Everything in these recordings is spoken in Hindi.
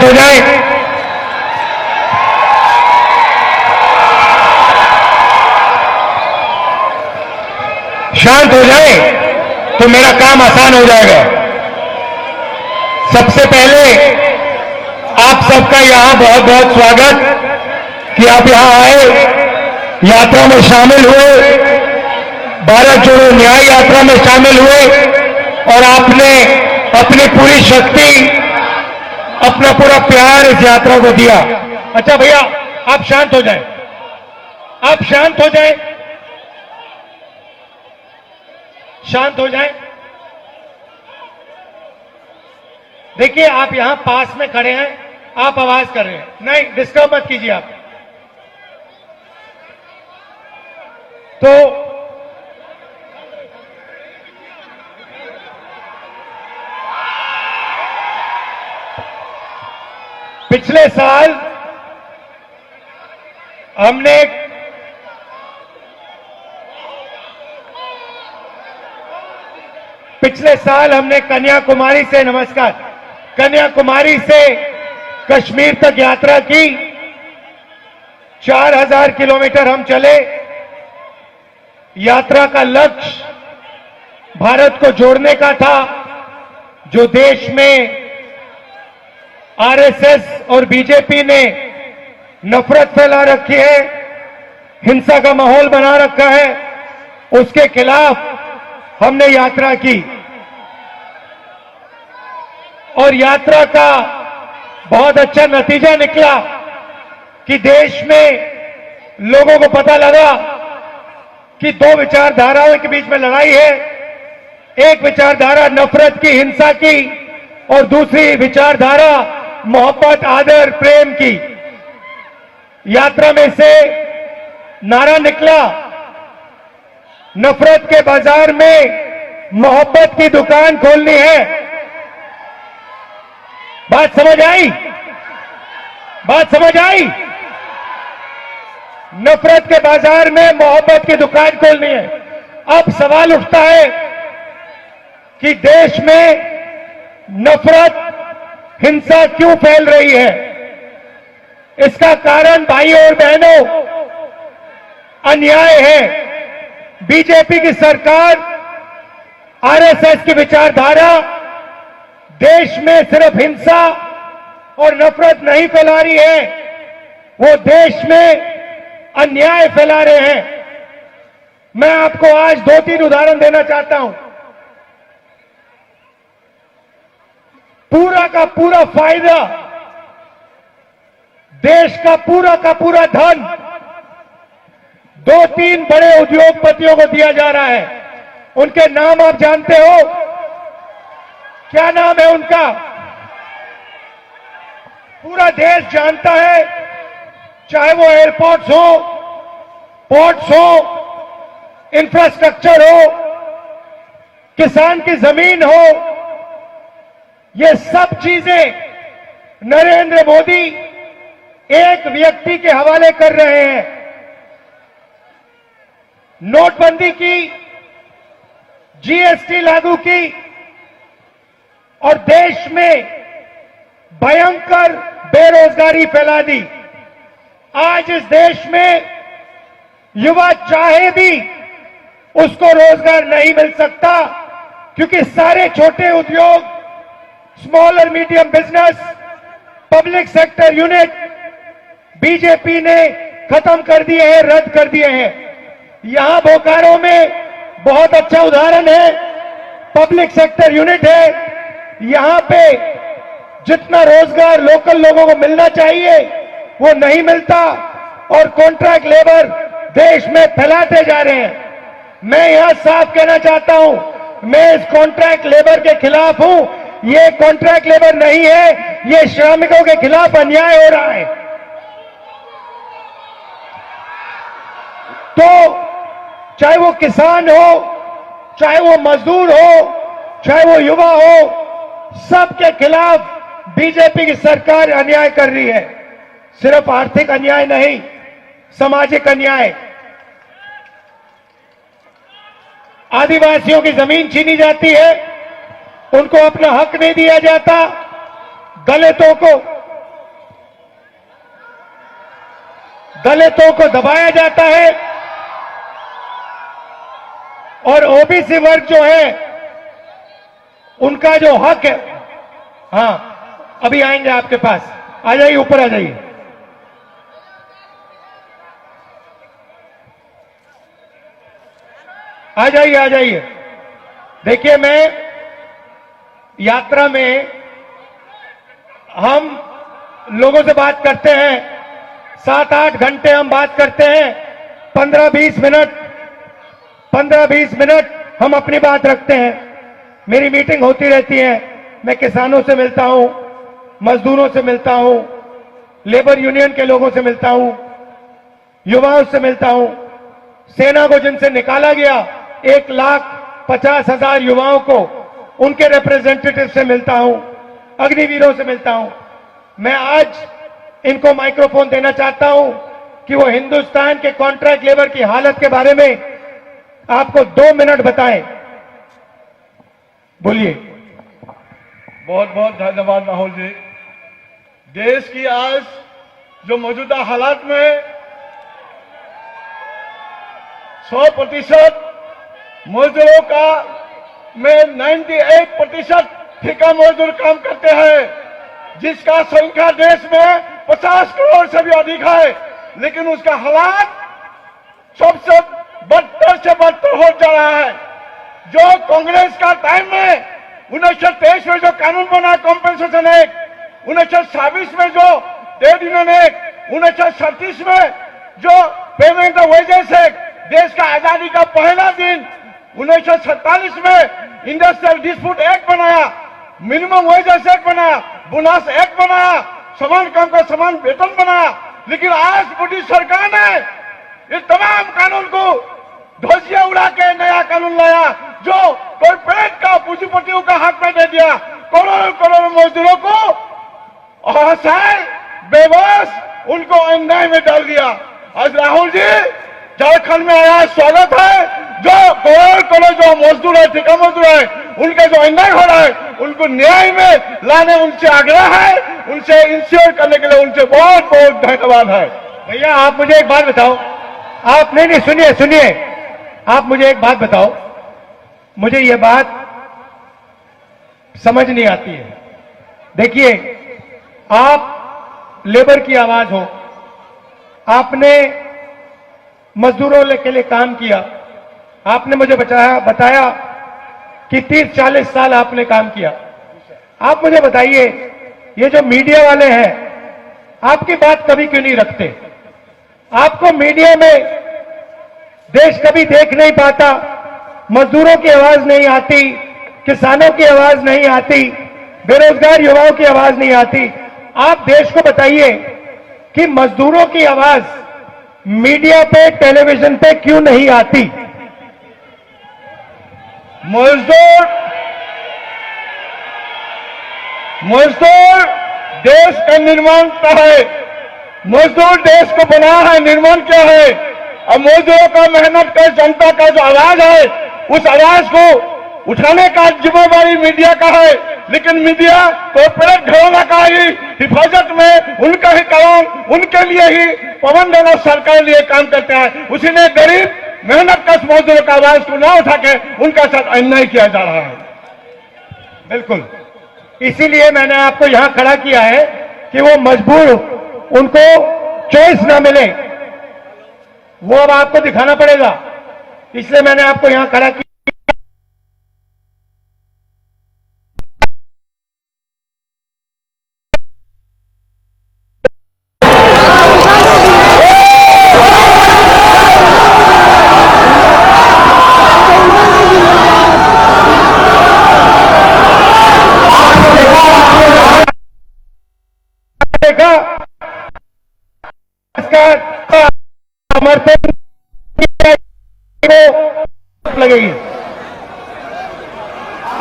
हो जाए। शांत हो जाए तो मेरा काम आसान हो जाएगा। सबसे पहले आप सबका यहां बहुत बहुत स्वागत कि आप यहां आए, यात्रा में शामिल हुए, भारत जोड़ो न्याय यात्रा में शामिल हुए और आपने अपनी पूरी शक्ति, अपना पूरा प्यार इस यात्रा को दिया। अच्छा भैया, आप शांत हो जाएं, आप शांत हो जाएं, शांत हो जाएं। देखिए, आप यहां पास में खड़े हैं, आप आवाज कर रहे हैं, नहीं डिस्टर्ब मत कीजिए आप। तो पिछले साल हमने कन्याकुमारी से, नमस्कार, कन्याकुमारी से कश्मीर तक यात्रा की। 4000 किलोमीटर हम चले। यात्रा का लक्ष्य भारत को जोड़ने का था, जो देश में आरएसएस और बीजेपी ने नफरत फैला रखी है, हिंसा का माहौल बना रखा है, उसके खिलाफ हमने यात्रा की। और यात्रा का बहुत अच्छा नतीजा निकला कि देश में लोगों को पता लगा कि दो विचारधाराओं के बीच में लड़ाई है। एक विचारधारा नफरत की, हिंसा की, और दूसरी विचारधारा मोहब्बत, आदर, प्रेम की। यात्रा में से नारा निकला, नफरत के बाजार में मोहब्बत की दुकान खोलनी है। बात समझ आई? बात समझ आई? नफरत के बाजार में मोहब्बत की दुकान खोलनी है। अब सवाल उठता है कि देश में नफरत, हिंसा क्यों फैल रही है? इसका कारण भाइयों और बहनों अन्याय है। बीजेपी की सरकार, आरएसएस की विचारधारा देश में सिर्फ हिंसा और नफरत नहीं फैला रही है, वो देश में अन्याय फैला रहे हैं। मैं आपको आज 2-3 उदाहरण देना चाहता हूं। पूरा का पूरा फायदा, देश का पूरा धन 2-3 बड़े उद्योगपतियों को दिया जा रहा है। उनके नाम आप जानते हो? क्या नाम है उनका? पूरा देश जानता है, चाहे वो एयरपोर्ट्स हो, पोर्ट्स हो, इंफ्रास्ट्रक्चर हो, किसान की जमीन हो, ये सब चीजें नरेंद्र मोदी एक व्यक्ति के हवाले कर रहे हैं। नोटबंदी की, जीएसटी लागू की और देश में भयंकर बेरोजगारी फैला दी। आज इस देश में युवा चाहे भी उसको रोजगार नहीं मिल सकता, क्योंकि सारे छोटे उद्योग, स्मॉल और medium business, public sector unit BJP ने खत्म कर दिए हैं, रद्द कर दिए हैं। यहां बोकारो में बहुत अच्छा उदाहरण है, पब्लिक सेक्टर यूनिट है। यहां पे जितना रोजगार लोकल लोगों को मिलना चाहिए वो नहीं मिलता और कॉन्ट्रैक्ट लेबर देश में फैलाते जा रहे हैं। मैं यहां साफ कहना चाहता हूं, मैं इस कॉन्ट्रैक्ट लेबर के खिलाफ हूं। ये कॉन्ट्रैक्ट लेबर नहीं है, ये श्रमिकों के खिलाफ अन्याय हो रहा है। तो चाहे वो किसान हो, चाहे वो मजदूर हो, चाहे वो युवा हो, सबके खिलाफ बीजेपी की सरकार अन्याय कर रही है। सिर्फ आर्थिक अन्याय नहीं, सामाजिक अन्याय। आदिवासियों की जमीन छीनी जाती है, उनको अपना हक नहीं दिया जाता। दलितों को दलितों को दबाया जाता है और ओबीसी वर्ग जो है उनका जो हक है। हां, अभी आएंगे आपके पास। आ जाइए, ऊपर आ जाइए। आ जाइए, आ जाइए। देखिए, मैं यात्रा में हम लोगों से बात करते हैं, 7-8 घंटे हम बात करते हैं। 15-20 मिनट हम अपनी बात रखते हैं। मेरी मीटिंग होती रहती है, मैं किसानों से मिलता हूं, मजदूरों से मिलता हूं, लेबर यूनियन के लोगों से मिलता हूं, युवाओं से मिलता हूं, सेना को जिनसे निकाला गया 1,50,000 युवाओं को, उनके रिप्रेजेंटेटिव से मिलता हूं, अग्निवीरों से मिलता हूं। मैं आज इनको माइक्रोफोन देना चाहता हूं कि वो हिंदुस्तान के कॉन्ट्रैक्ट लेबर की हालत के बारे में आपको 2 मिनट बताएं। बोलिए। बहुत बहुत धन्यवाद राहुल जी। देश की आज जो मौजूदा हालात में 100% मजदूरों का में 98% ठेका मजदूर काम करते हैं, जिसका संख्या देश में 50 करोड़ से भी अधिक है, लेकिन उसका हालात सबसे बदतर से बदतर हो जा रहा है। जो कांग्रेस का टाइम में 1923 में जो कानून बना कॉम्पेंसेशन एक्ट, 1926 में जो ट्रेड यूनियन एक्ट, 1937 में जो पेमेंट ऑफ वेजेस एक्ट, देश का आजादी का पहला दिन 1947 में इंडस्ट्रियल डिस्प्यूट एक्ट बनाया, मिनिमम वेजेस एक्ट बनाया, बोनस एक्ट बनाया, समान काम का समान वेतन बनाया। लेकिन आज मोदी सरकार ने ये तमाम कानून को ध्वजिया उड़ा के नया कानून लाया, जो कॉर्पोरेट का पूंजीपतियों का हाथ में दे दिया, करोड़ों करोड़ों मजदूरों को असहाय बेबस उनको अन्याय में डाल दिया। आज राहुल जी झारखंड में आया, स्वागत है। जो करोड़ करोड़ जो मजदूर है, ठेका मजदूर है, उनका जो अन्याय हो रहा है, उनको न्याय में लाने उनसे आग्रह है, उनसे इंश्योर करने के लिए उनसे बहुत बहुत धन्यवाद है। भैया, आप मुझे एक बात बताओ। आप नहीं, सुनिए, आप मुझे एक बात बताओ। मुझे ये बात समझ नहीं आती है। देखिए, आप लेबर की आवाज हो, आपने मजदूरों के लिए काम किया, आपने मुझे बताया कि 30-40 साल आपने काम किया। आप मुझे बताइए, ये जो मीडिया वाले हैं, आपकी बात कभी क्यों नहीं रखते? आपको मीडिया में देश कभी देख नहीं पाता, मजदूरों की आवाज नहीं आती, किसानों की आवाज नहीं आती, बेरोजगार युवाओं की आवाज नहीं आती। आप देश को बताइए कि मजदूरों की आवाज मीडिया पे, टेलीविजन पे क्यों नहीं आती? मजदूर देश का निर्माण क्या है? मजदूर देश को बना है, निर्माण क्या है? अब मजदूरों का मेहनत का, जनता का जो आवाज है, उस आवाज को उठाने का जिम्मेदारी मीडिया का है। लेकिन मीडिया कॉर्पोरेट घराना का ही हिफाजत में, उनका ही काम, उनके लिए ही पवन देना सरकार लिए काम करते हैं। उसी ने गरीब मेहनत कश मजदूरों का आवाज को ना उठा के उनका साथ अन्याय किया जा रहा है। बिल्कुल, इसीलिए मैंने आपको यहां खड़ा किया है कि वो मजबूर, उनको चॉइस ना मिले, वो अब आपको दिखाना पड़ेगा। इसलिए मैंने आपको यहां खड़ा किया। समर्थन लगेगी।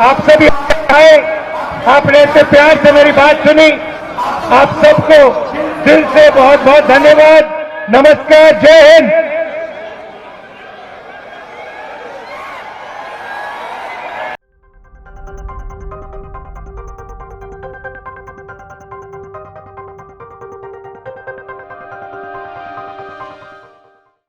आप सभी आए, आपने इतने प्यार से मेरी बात सुनी, आप सबको दिल से बहुत बहुत धन्यवाद। नमस्कार, जय हिंद।